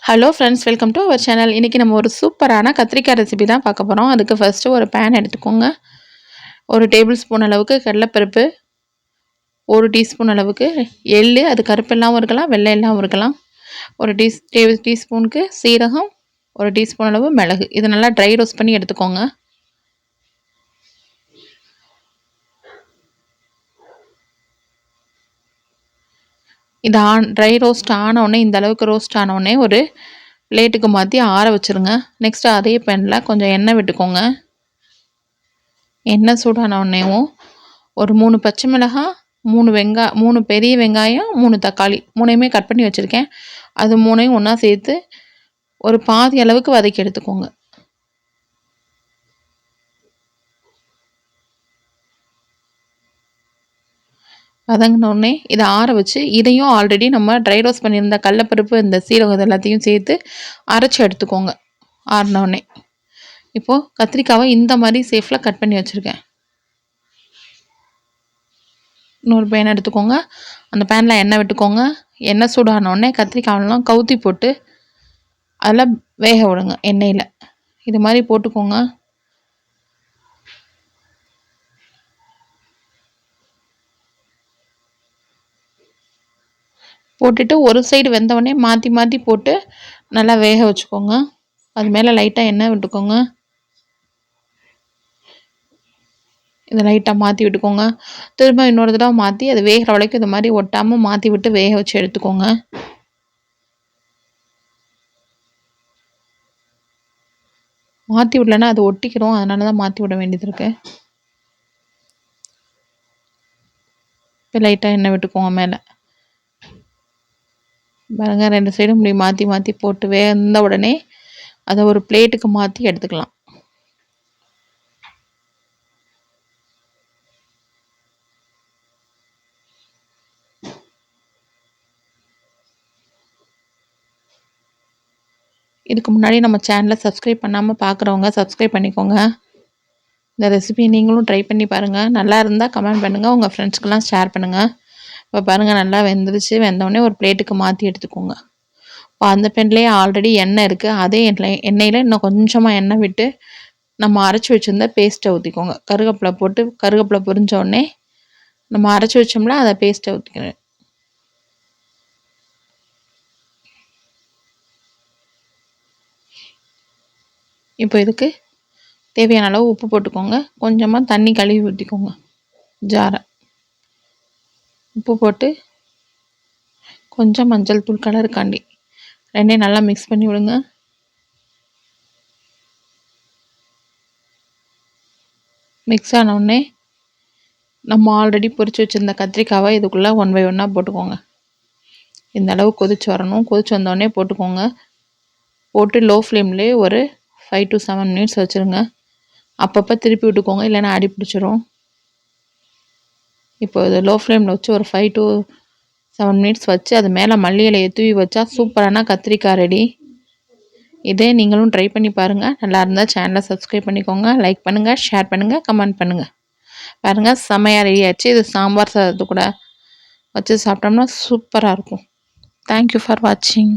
Hello friends, welcome to our channel. இன்றைக்கி நம்ம ஒரு சூப்பரான கத்திரிக்காய் ரெசிபி தான் பார்க்க போகிறோம். அதுக்கு ஃபஸ்ட்டு ஒரு பேன் எடுத்துக்கோங்க. ஒரு டேபிள் ஸ்பூன் அளவுக்கு கடலைப்பருப்பு, ஒரு டீஸ்பூன் அளவுக்கு எள்ளு, அது கருப்பெல்லாவும் இருக்கலாம், வெள்ளையெல்லாம் இருக்கலாம். ஒரு டீஸ்பூனுக்கு சீரகம், ஒரு டீஸ்பூன் அளவு மிளகு. இது நல்லா ட்ரை ரோஸ்ட் பண்ணி எடுத்துக்கோங்க. இது ட்ரை ரோஸ்ட் ஆனவுடனே, இந்த அளவுக்கு ரோஸ்ட் ஆனவுடனே ஒரு பிளேட்டுக்கு மாற்றி ஆற வச்சுருங்க. நெக்ஸ்ட்டு அதே பேனில் கொஞ்சம் எண்ணெய் விட்டுக்கோங்க. எண்ணெய் சூடானவுடனேவும் ஒரு 3 பச்சை மிளகாய், 3 பெரிய வெங்காயம், 3 தக்காளி 3யுமே கட் பண்ணி வச்சுருக்கேன். அது 3யும் ஒன்றா சேர்த்து ஒரு பாதி அளவுக்கு வதக்கி எடுத்துக்கோங்க. வதங்கினோடனே இதை ஆற வச்சு, இதையும் ஆல்ரெடி நம்ம ட்ரை ரோஸ்ட் பண்ணியிருந்த கடலைப்பருப்பு, இந்த சீரகம் எல்லாத்தையும் சேர்த்து அரைச்சி எடுத்துக்கோங்க ஆறினோடனே. இப்போது கத்திரிக்காவை இந்த மாதிரி சேஃபில் கட் பண்ணி வச்சுருக்கேன். இன்னொரு பேன் எடுத்துக்கோங்க. அந்த பேனில் எண்ணெய் விட்டுக்கோங்க. எண்ணெய் சூடானோடனே கத்திரிக்காயெல்லாம் கவுத்தி போட்டு அதில் வேக விடுங்க எண்ணெயில். இது மாதிரி போட்டுக்கோங்க. போட்டுட்டு ஒரு சைடு வெந்தவுடனே மாற்றி மாற்றி போட்டு நல்லா வேக வச்சுக்கோங்க. அது மேலே லைட்டாக எண்ணெய் விட்டுக்கோங்க. இதை லைட்டாக மாற்றி விட்டுக்கோங்க. திரும்ப இன்னொரு தடவை மாற்றி அது வேகிற வரைக்கும் இது மாதிரி ஒட்டாமல் மாற்றி விட்டு வேக வச்சு எடுத்துக்கோங்க. மாற்றி விடலைன்னா அது ஒட்டிக்கிறோம், அதனால தான் மாற்றி விட வேண்டியது இருக்குது. இப்போ லைட்டாக எண்ணெய் விட்டுக்கோங்க மேலே. பாருங்கள், 2 சைடும் இப்படி மாற்றி மாற்றி போட்டு வெந்த உடனே அதை ஒரு பிளேட்டுக்கு மாற்றி எடுத்துக்கலாம். இதுக்கு முன்னாடி நம்ம சேனலை சப்ஸ்கிரைப் பண்ணாமல் பார்க்குறவங்க சப்ஸ்கிரைப் பண்ணிக்கோங்க. இந்த ரெசிபியை நீங்களும் ட்ரை பண்ணி பாருங்கள். நல்லா இருந்தால் கமெண்ட் பண்ணுங்கள், உங்கள் ஃப்ரெண்ட்ஸ்க்கெலாம் ஷேர் பண்ணுங்கள். இப்போ பாருங்கள், நல்லா வெந்துருச்சு. வெந்தோடனே ஒரு பிளேட்டுக்கு மாற்றி எடுத்துக்கோங்க. இப்போ அந்த பென்லேயே ஆல்ரெடி எண்ணெய் இருக்குது. அதே எண்ணெயில் இன்னும் கொஞ்சமாக எண்ணெய் விட்டு நம்ம அரைச்சி வச்சுருந்த பேஸ்ட்டை ஊற்றிக்கோங்க. கருவேப்பிலை போட்டு கருவேப்பிலை பொரிஞ்சோடனே நம்ம அரைச்சி வச்சோம்ல, அதை பேஸ்ட்டை ஊற்றிக்கணும். இப்போ இதுக்கு தேவையான அளவு உப்பு போட்டுக்கோங்க. கொஞ்சமாக தண்ணி கழுவி ஊற்றிக்கோங்க ஜாரை. உப்பு போட்டு கொஞ்சம் மஞ்சள் தூள் கலருக்காண்டி ரெண்டையும் நல்லா மிக்ஸ் பண்ணி விடுங்க. மிக்ஸ் ஆனவுடனே நம்ம ஆல்ரெடி பொரித்து வச்சுருந்த கத்திரிக்காவை இதுக்குள்ளே 1 by 1 போட்டுக்கோங்க. இந்த அளவு கொதிச்சு வரணும். கொதிச்சு வந்தோடனே போட்டுக்கோங்க. போட்டு லோ ஃப்ளேம்லேயே ஒரு 5 to 7 minutes வச்சுருங்க. அப்பப்போ திருப்பி விட்டுக்கோங்க, இல்லைன்னா அடி பிடிச்சிரும். இப்போ இது லோ ஃப்ளேமில் வச்சு ஒரு 5 to 7 minutes வச்சு அது மேலே மல்லி இலையை தூவி வச்சா சூப்பரான கத்திரிக்காய் ரெடி. இதே நீங்களும் ட்ரை பண்ணி பாருங்கள். நல்லா இருந்தால் சேனலை சப்ஸ்கிரைப் பண்ணிக்கோங்க. லைக் பண்ணுங்கள், ஷேர் பண்ணுங்கள், கமெண்ட் பண்ணுங்கள். பாருங்கள், செமையாக ரெடி ஆச்சு. இது சாம்பார் சாதத்து கூட வச்சு சாப்பிட்டோம்னா சூப்பராக இருக்கும். தேங்க்யூ ஃபார் வாட்சிங்.